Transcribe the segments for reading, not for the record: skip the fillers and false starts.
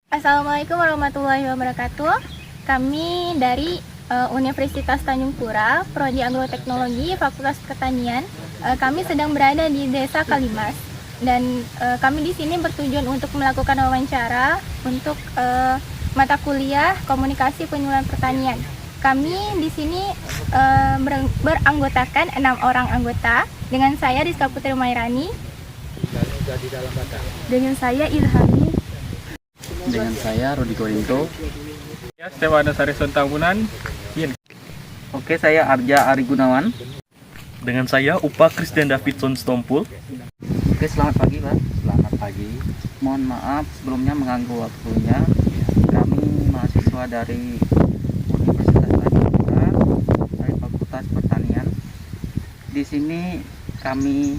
Assalamualaikum warahmatullahi wabarakatuh. Kami dari Universitas Tanjung Pura, Prodi Agroteknologi, Fakultas Pertanian. Kami sedang berada di Desa Kalimas dan kami di sini bertujuan untuk melakukan wawancara untuk mata kuliah Komunikasi Penyuluhan Pertanian. Kami di sini beranggotakan 6 orang anggota. Dengan saya Rizka Putri Mairani. Dengan saya Ilhami. Dengan saya Rudi Korinto. Ya, Stefano Sarison Tambunan. Oke, saya Arja Ari Gunawan. Dengan saya Upa Christian Davidson Stompul. Oke, selamat pagi, Pak. Selamat pagi. Mohon maaf sebelumnya mengganggu waktunya. Kami mahasiswa dari Universitas Tanjung Pura, dari Fakultas Pertanian. Di sini kami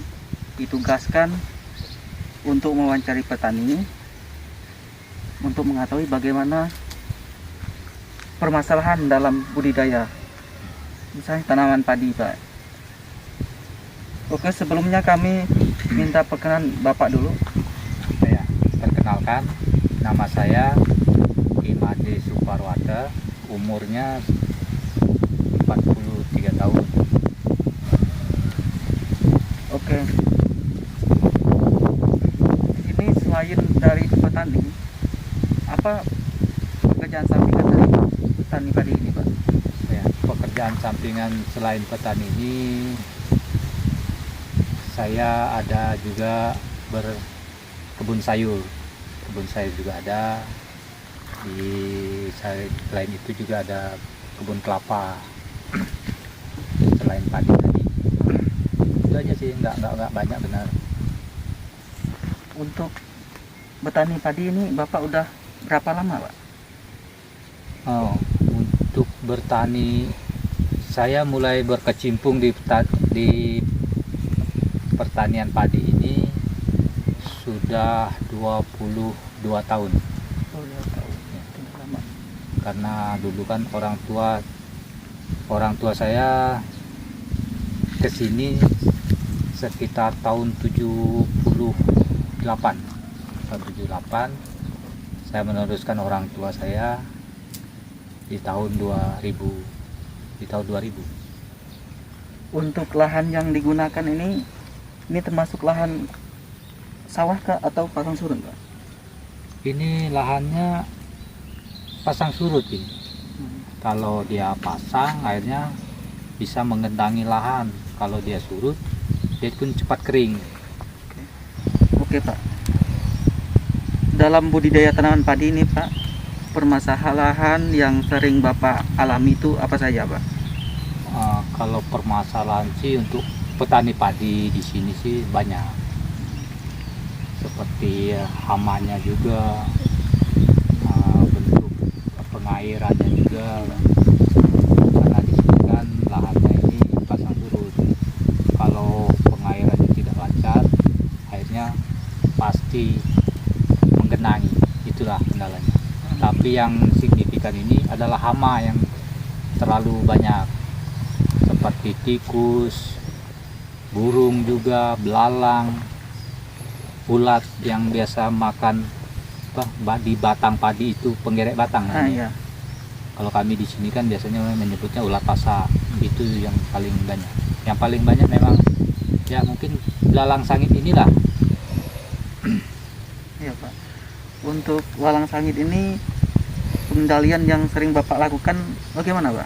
ditugaskan untuk mewawancari petani untuk mengetahui bagaimana permasalahan dalam budidaya misalnya tanaman padi, Pak. Oke, sebelumnya kami minta perkenalan Bapak dulu. Saya perkenalkan, nama saya Imade Suparwata, umurnya 43 tahun. Oke. Ini selain dari petani, apa pekerjaan sampingan dari petani padi ini, Pak? Ya, pekerjaan sampingan selain petani ini, saya ada juga berkebun sayur. Kebun sayur juga ada. Selain itu juga ada kebun kelapa. Selain padi tadi. Itu aja sih, nggak banyak benar. Untuk petani padi ini Bapak udah berapa lama, Pak? Oh, untuk bertani, saya mulai berkecimpung di pertanian padi ini sudah 22 tahun. Oh, 2 tahun. Ya, tidak lama. Karena dulu kan orang tua saya kesini sekitar tahun 78. Saya meneruskan orang tua saya di tahun 2000. Untuk lahan yang digunakan ini termasuk lahan sawah kah atau pasang surut, Pak? Ini lahannya pasang surut ini. Kalau dia pasang, airnya bisa mengendangi lahan. Kalau dia surut, dia pun cepat kering. Oke, Pak. Dalam budidaya tanaman padi ini, Pak, permasalahan yang sering Bapak alami itu apa saja, Pak? Kalau permasalahan sih untuk petani padi di sini sih banyak. Seperti hamanya juga, bentuk pengairannya juga. Karena di sini kan lahannya ini pasang surut. Kalau pengairannya tidak lancar, airnya pasti menggenangi. Itulah kendalanya. Tapi yang signifikan ini adalah hama yang terlalu banyak, seperti tikus, burung juga, belalang, ulat yang biasa makan di batang padi itu, penggerek batang. Iya. Kalau kami di sini kan biasanya menyebutnya ulat pasa. Itu yang paling banyak. Yang paling banyak memang ya mungkin belalang sangit inilah. Iya, Pak. Untuk walang sangit ini pengendalian yang sering Bapak lakukan bagaimana, Pak?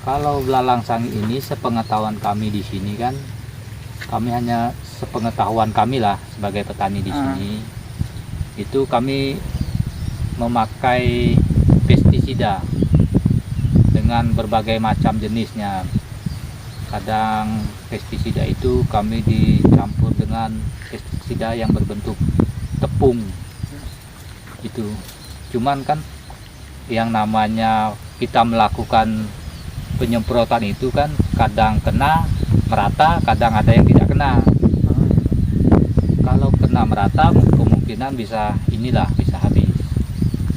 Kalau belalang sangit ini, sepengetahuan kami di sini kan, kami hanya sepengetahuan kami lah sebagai petani di sini, itu kami memakai pestisida dengan berbagai macam jenisnya. Kadang pestisida itu kami dicampur dengan pestisida yang berbentuk tepung itu. Cuman kan yang namanya kita melakukan penyemprotan itu kan kadang kena merata, kadang ada yang tidak kena. Kalau kena merata kemungkinan bisa habis.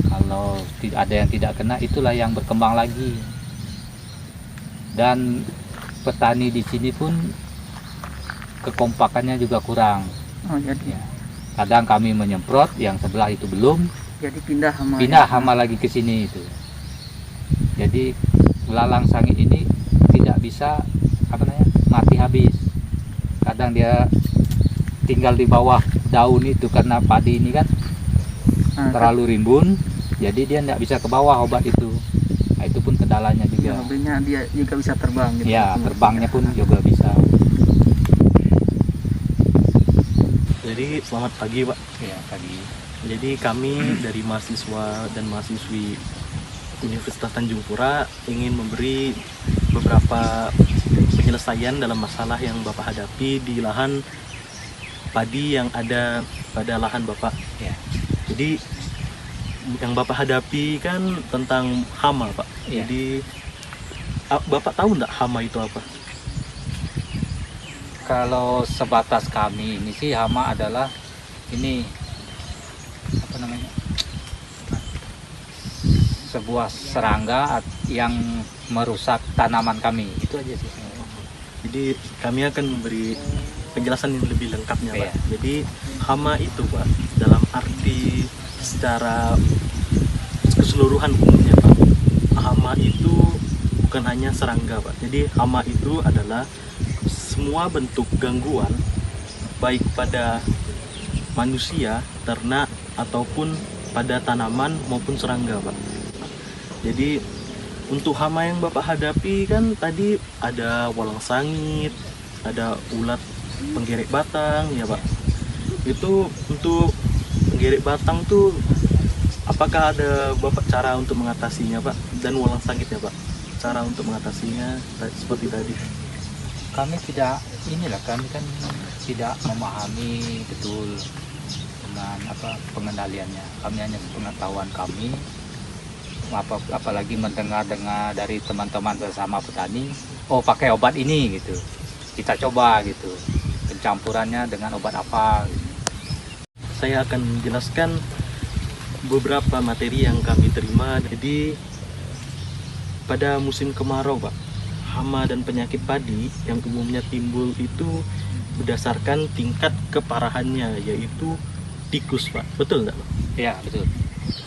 Kalau ada yang tidak kena, itulah yang berkembang lagi. Dan petani di sini pun kekompakannya juga kurang. Oh, jadi Ya. Kadang kami menyemprot, yang sebelah itu belum, Jadi pindah hama. pindah hama lagi ke sini itu. Jadi belalang sangit ini tidak bisa mati habis. Kadang dia tinggal di bawah daun itu karena padi ini kan terlalu rimbun, jadi dia tidak bisa ke bawah obat itu. Nah, itu pun kendalanya juga. Mobilnya dia juga bisa terbang gitu. Ya, terbangnya pun juga bisa. Jadi selamat pagi Pak. Ya, pagi. Jadi kami dari mahasiswa dan mahasiswi Universitas Tanjung Pura ingin memberi beberapa penyelesaian dalam masalah yang Bapak hadapi di lahan padi yang ada pada lahan Bapak. Ya. Jadi yang Bapak hadapi kan tentang hama Pak. Ya. Jadi Bapak tahu nggak hama itu apa? Kalau sebatas kami ini sih hama adalah ini sebuah serangga yang merusak tanaman kami. Itu aja sih. Jadi kami akan memberi penjelasan yang lebih lengkapnya Pak. Iya. Jadi hama itu Pak dalam arti secara keseluruhan umumnya Pak. Hama itu bukan hanya serangga Pak. Jadi hama itu adalah semua bentuk gangguan baik pada manusia, ternak ataupun pada tanaman maupun serangga Pak. Jadi untuk hama yang Bapak hadapi kan tadi ada walang sangit, ada ulat penggerek batang ya Pak. Itu untuk penggerek batang tuh apakah ada Bapak cara untuk mengatasinya Pak? Dan walang sangit ya Pak, cara untuk mengatasinya seperti tadi. Kami kami kan tidak memahami betul dengan pengendaliannya. Kami hanya pengetahuan kami, apalagi mendengar dari teman-teman bersama petani, oh pakai obat ini gitu, kita coba gitu, pencampurannya dengan obat apa gitu. Saya akan menjelaskan beberapa materi yang kami terima. Jadi pada musim kemarau Pak, hama dan penyakit padi yang umumnya timbul itu berdasarkan tingkat keparahannya, yaitu tikus Pak. Betul nggak Pak? Ya, betul.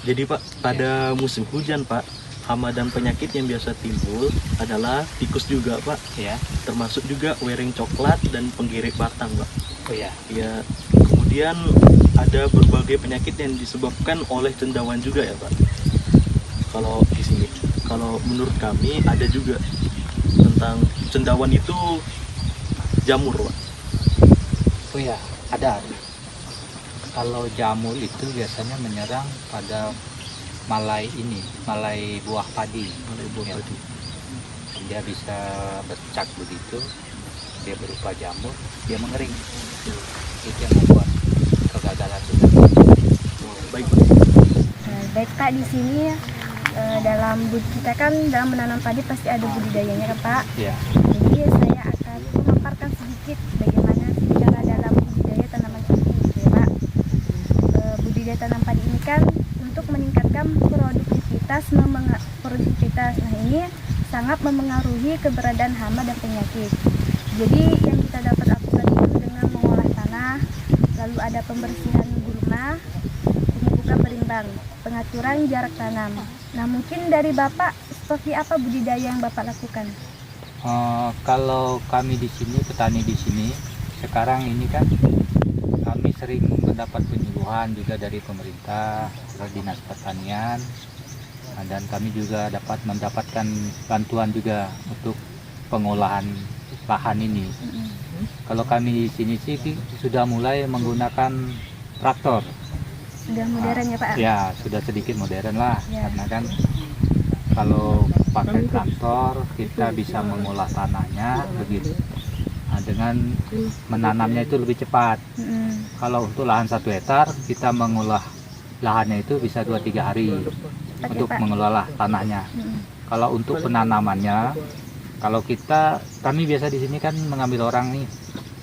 Jadi Pak, pada musim hujan Pak, hama dan penyakit yang biasa timbul adalah tikus juga Pak. Ya. Termasuk juga wereng coklat dan penggerek batang Pak. Oh ya. Ya, kemudian ada berbagai penyakit yang disebabkan oleh cendawan juga ya Pak. Kalau di sini, kalau menurut kami ada juga tentang cendawan itu jamur Pak. Oh ya, ada. Kalau jamur itu biasanya menyerang pada malai buah padi. Malai buah padi. Dia bisa bercak begitu, dia berupa jamur, dia mengering. Itu yang membuat kegagalan juga. Baik Pak. Baik Pak, di sini dalam kita kan dalam menanam padi pasti ada budidayanya kan Pak. Ya. Jadi saya akan memaparkan sedikit bagaimana cara dalam budidaya tanaman padi gitu ya Pak. Budidaya tanam padi ini kan untuk meningkatkan produktivitas. Nah ini sangat memengaruhi keberadaan hama dan penyakit. Jadi yang kita dapat lakukan itu dengan mengolah tanah, lalu ada pembersihan gulma, pemupukan berimbang, pengaturan jarak tanam. Nah mungkin dari Bapak seperti apa budidaya yang Bapak lakukan? Kalau kami di sini, petani di sini, sekarang ini kan kami sering mendapat penyuluhan juga dari pemerintah, dari Dinas Pertanian, dan kami juga dapat mendapatkan bantuan juga untuk pengolahan lahan ini. Kalau kami di sini sih sudah mulai menggunakan traktor. Sudah modern ya Pak? Ya, sudah sedikit modern lah, Ya. karena kan kalau pakai traktor kita bisa mengolah tanahnya begitu. Nah, dengan menanamnya itu lebih cepat. Kalau untuk lahan 1 hektar kita mengolah lahannya itu bisa 2-3 hari untuk Pak. mengelola tanahnya. Kalau untuk penanamannya, kalau kami biasa di sini kan mengambil orang nih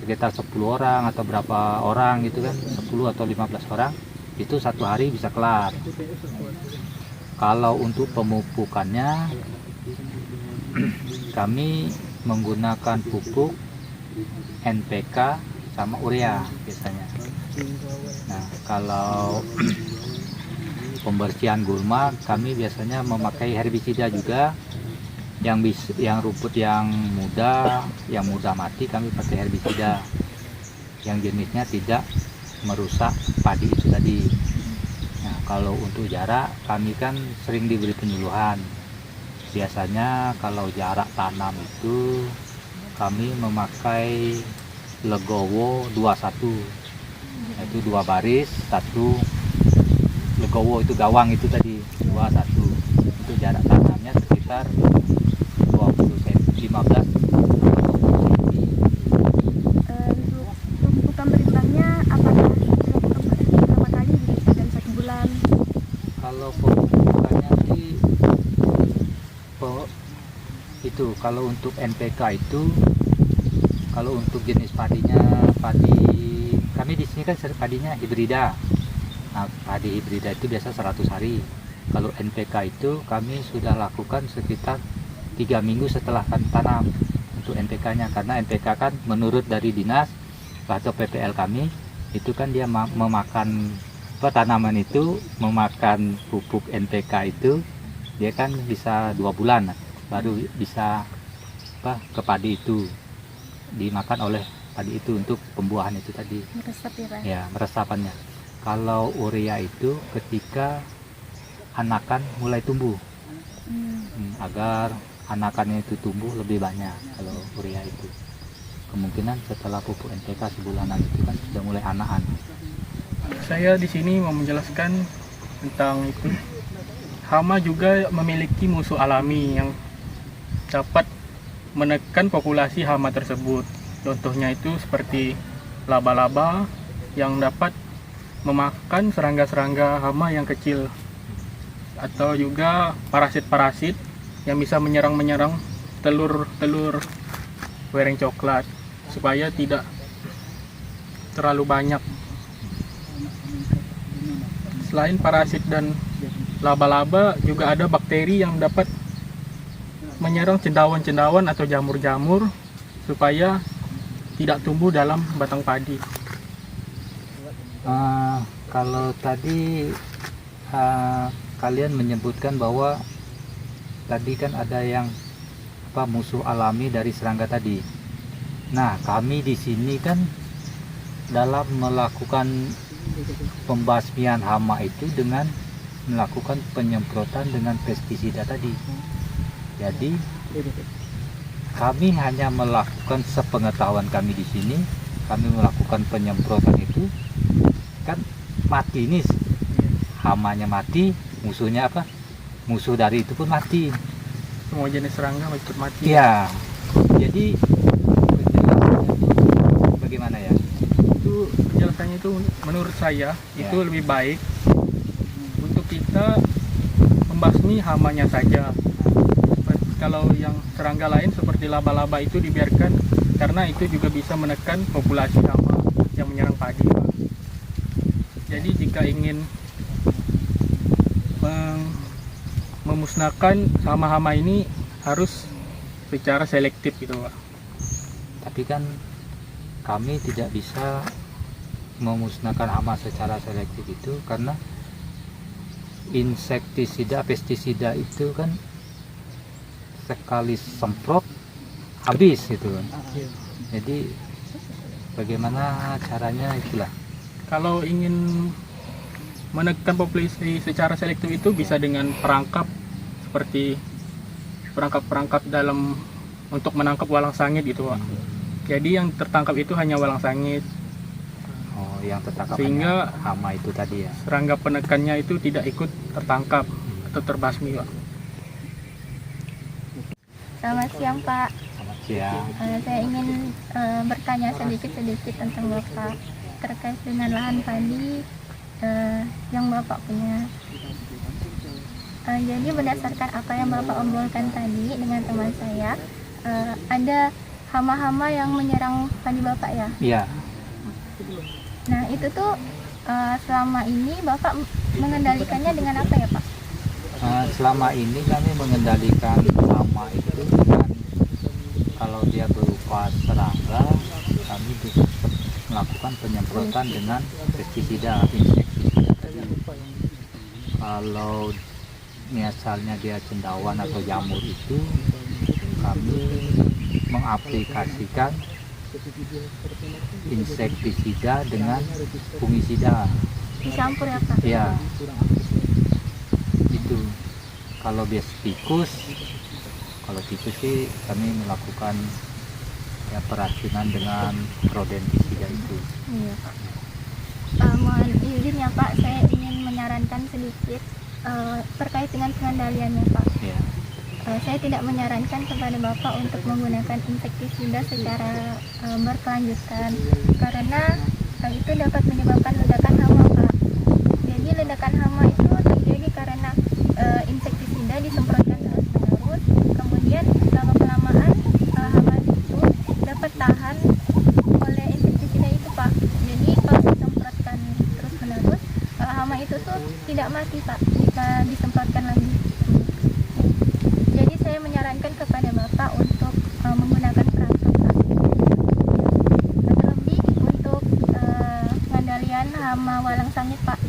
sekitar 10 orang atau berapa orang gitu kan, 10 atau 15 orang, itu 1 hari bisa kelar. Kalau untuk pemupukannya kami menggunakan pupuk NPK sama urea biasanya. Nah, kalau pembersihan gulma kami biasanya memakai herbisida juga. Yang rumput yang mudah mati kami pakai herbisida yang jenisnya tidak merusak padi itu tadi. Nah, kalau untuk jarak kami kan sering diberi penyuluhan. Biasanya kalau jarak tanam itu kami memakai legowo 21, yaitu 2 baris, 1 legowo itu gawang itu tadi 21. Itu jarak tanamnya sekitar 20 cm, 15 cm. Untuk pemupukan berimbangnya apakah dilakukan berapa kali dalam 1 bulan? Kalau pemupukannya sih itu kalau untuk NPK itu, kalau untuk jenis padi kami di sini kan padinya hibrida. Nah, padi hibrida itu biasa 100 hari. Kalau NPK itu kami sudah lakukan sekitar 3 minggu setelah kami tanam untuk NPK-nya, karena NPK kan menurut dari dinas atau PPL kami itu kan dia memakan tanaman itu memakan pupuk NPK itu dia kan bisa 2 bulan baru bisa ke padi itu dimakan oleh padi itu untuk pembuahan itu tadi. Meresap ya, Pak? Ya, meresapannya. Kalau urea itu ketika anakan mulai tumbuh, agar anakannya itu tumbuh lebih banyak. Kalau urea itu kemungkinan setelah pupuk NPK sebulanan itu kan sudah mulai anakan. Saya di sini mau menjelaskan tentang itu. Hama juga memiliki musuh alami yang dapat menekan populasi hama tersebut. Contohnya itu seperti laba-laba yang dapat memakan serangga-serangga hama yang kecil, atau juga parasit-parasit yang bisa menyerang telur-telur wereng coklat supaya tidak terlalu banyak. Selain parasit dan laba-laba, juga ada bakteri yang dapat menyerang cendawan-cendawan atau jamur-jamur supaya tidak tumbuh dalam batang padi. Kalau tadi kalian menyebutkan bahwa tadi kan ada yang musuh alami dari serangga tadi. Nah, kami di sini kan dalam melakukan pembasmian hama itu dengan melakukan penyemprotan dengan pestisida tadi. Jadi kami hanya melakukan sepengetahuan kami di sini, kami melakukan penyemprotan itu kan mati nih, hamanya mati, musuhnya musuh dari itu pun mati. Semua jenis serangga ikut mati. Iya. Jadi penjelasannya itu bagaimana ya? Itu penjelasannya itu menurut saya itu lebih baik untuk kita membasmi hamanya saja. Kalau yang serangga lain seperti laba-laba itu dibiarkan karena itu juga bisa menekan populasi hama yang menyerang padi, Pak. Jadi jika ingin memusnahkan hama-hama ini harus secara selektif gitu, Pak. Tapi kan kami tidak bisa memusnahkan hama secara selektif itu karena insektisida, pestisida itu kan sekali semprot habis gitu kan. Jadi bagaimana caranya itulah. Kalau ingin menekan populasi secara selektif itu bisa dengan perangkap seperti perangkap-perangkap dalam untuk menangkap walang sangit gitu, Pak. Jadi yang tertangkap itu hanya walang sangit. Oh, yang tertangkap sehingga hama itu tadi ya. Serangga penekannya itu tidak ikut tertangkap atau terbasmi, Pak. Selamat siang, Pak. Selamat siang. Saya ingin bertanya sedikit-sedikit tentang Bapak terkait dengan lahan padi yang Bapak punya. Jadi berdasarkan apa yang Bapak obrolkan tadi dengan teman saya, ada hama-hama yang menyerang padi Bapak ya? Iya. Nah, itu tuh selama ini Bapak mengendalikannya dengan apa ya, Pak? Selama ini kami mengendalikan hama itu dengan, kalau dia berupa serangga, kami bisa melakukan penyemprotan dengan pestisida, insektisida tadi. Kalau misalnya dia cendawan atau jamur itu kami mengaplikasikan insektisida dengan fungisida. Dicampur ya Pak? Ya, itu. Kalau bias tikus, kalau tikus sih kami melakukan ya peracunan dengan rodentisida itu. Iya Pak. Mohon izin ya Pak, saya ingin menyarankan sedikit terkait dengan pengendaliannya Pak. Ya. Saya tidak menyarankan kepada Bapak untuk menggunakan insektisida secara berkelanjutan karena itu dapat menyebabkan ledakan hama Pak. Jadi ledakan hama itu terjadi karena insektisida disemprotkan terus-menerus, kemudian lama-kelamaan hama itu dapat tahan oleh insektisida itu Pak. Jadi kalau disemprotkan terus-menerus, hama itu tuh tidak mati Pak jika disemprotkan lagi. Jadi saya menyarankan kepada Bapak untuk menggunakan perangkap Pak. Terlebih untuk pengendalian hama walang sangit Pak.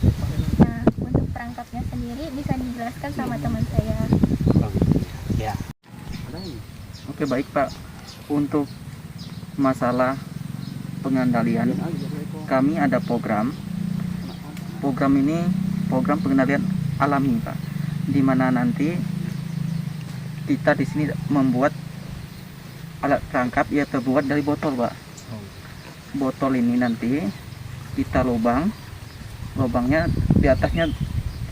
Nah, untuk perangkapnya sendiri bisa dijelaskan sama teman saya. Ya. Oke, baik Pak. Untuk masalah pengendalian, kami ada program. Program ini program pengendalian alami Pak, di mana nanti kita di sini membuat alat perangkap ya terbuat dari botol Pak. Botol ini nanti kita lubangnya di atasnya,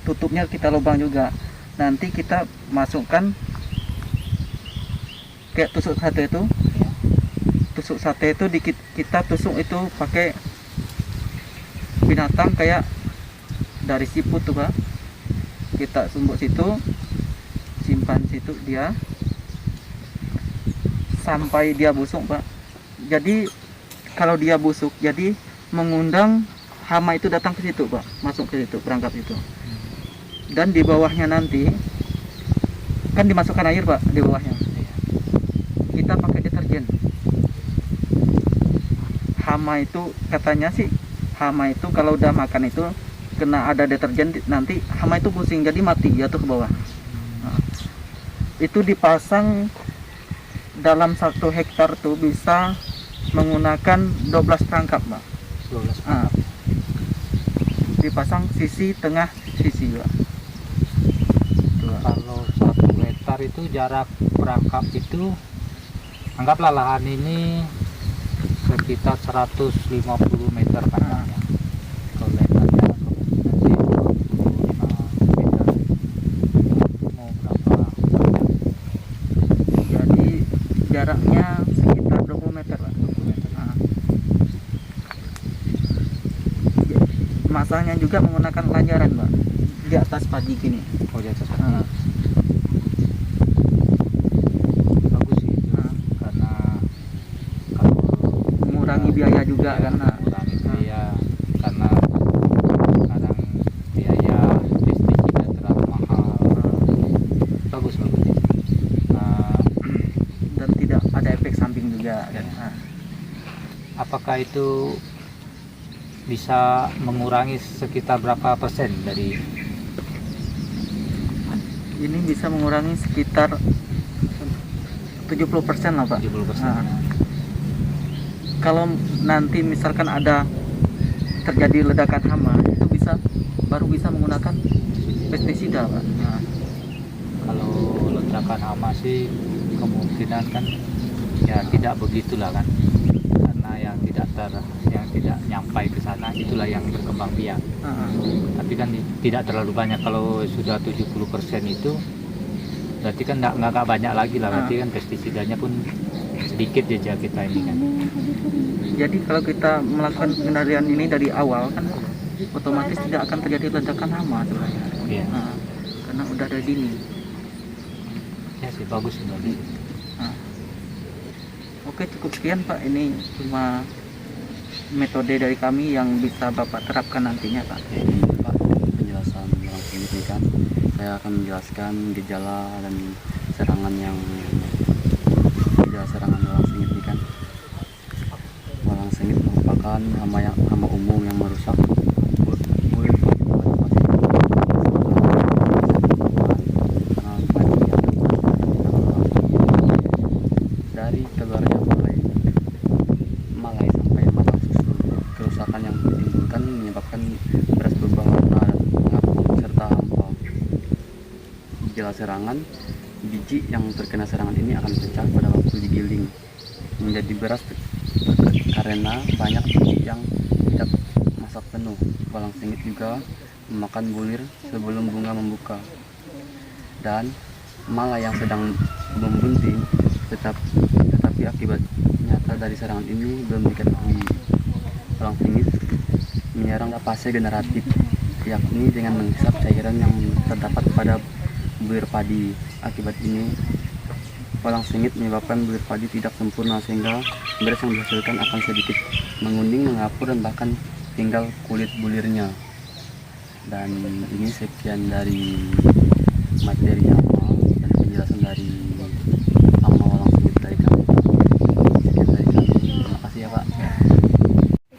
tutupnya kita lubang juga. Nanti kita masukkan kayak tusuk sate itu. Tusuk sate itu kita tusuk itu pakai binatang kayak dari siput tuh Pak. Kita sumbuk situ, simpan situ dia sampai dia busuk Pak. Jadi kalau dia busuk, jadi mengundang hama itu datang ke situ Pak, masuk ke situ perangkap itu. Dan di bawahnya nanti kan dimasukkan air Pak, di bawahnya kita pakai deterjen. Hama itu katanya sih, hama itu kalau udah makan itu kena ada deterjen, nanti hama itu pusing jadi mati jatuh ke bawah. Nah, itu dipasang dalam 1 hektar tuh bisa menggunakan 12 perangkap Pak. 12 Nah, dipasang sisi tengah sisi Pak. Tuh. Kalau 1 hektar itu jarak perangkap itu, anggaplah lahan ini sekitar 150 meter panjangnya. Kalau lebarnya kemungkinan sih 25 meter. Itu mau berapa panjang? Jadi jaraknya sekitar 20 meter Pak. 20 meter. Nah. Masangnya juga menggunakan lanjaran Pak, di atas padi gini. Oh, di atas Nah. bagus sih itu. Nah. Karena kalau Mengurangi biaya juga kan. Nah. mengurangi biaya, karena sekarang biaya pestisida terlalu mahal. Bagus itu. Nah, Dan tidak ada efek samping juga kan. Nah. apakah itu bisa mengurangi sekitar berapa persen dari Ini bisa mengurangi sekitar 70% lah Pak. 70%? Nah, kalau nanti misalkan ada terjadi ledakan hama, itu baru bisa menggunakan pestisida Pak. Nah, Kalau ledakan hama sih kemungkinan kan ya tidak begitulah kan, karena yang tidak nyampai ke sana itulah yang berkembang biak. nah, Tapi kan tidak terlalu banyak. Kalau sudah 70% itu berarti kan nggak banyak lagi lah, berarti kan pestisidanya pun sedikit aja kita ini kan. jadi kalau kita melakukan pengendalian ini dari awal kan otomatis tidak akan terjadi ledakan hama sebenarnya. Iya. Nah, karena udah ada dini. Ya sih, bagus sebenarnya. Nah. Oke, cukup sekian Pak. Ini cuma metode dari kami yang bisa Bapak terapkan nantinya Pak. Pak, penjelasan walang sengit ini kan saya akan menjelaskan gejala dan serangan walang sengit ini kan. Walang sengit merupakan hama umum yang merusak kulit gejala serangan, biji yang terkena serangan ini akan pecah pada waktu digiling menjadi beras karena banyak biji yang tidak masak penuh. Walang singit juga memakan bulir sebelum bunga membuka. Dan malah yang sedang membunting tetapi akibat nyata dari serangan ini belum diketahui. Walang singit menyerang fase generatif, yakni dengan menghisap cairan yang terdapat pada bulir padi. Akibat ini walang singit menyebabkan bulir padi tidak sempurna sehingga beras yang dihasilkan akan sedikit menguning, mengapur, dan bahkan tinggal kulit bulirnya. Dan ini sekian dari materi hama dan penjelasan dari hama walang singit dari kami. Sekian dari kami. Terima kasih ya Pak.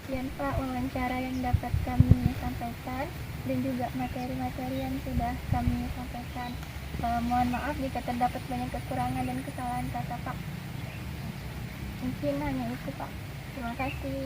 Sekian Pak wawancara yang dapat kami sampaikan dan juga materi-materi yang sudah kami sampaikan. Mohon maaf jika terdapat banyak kekurangan dan kesalahan kata Pak. Mungkin hanya itu Pak. Terima kasih.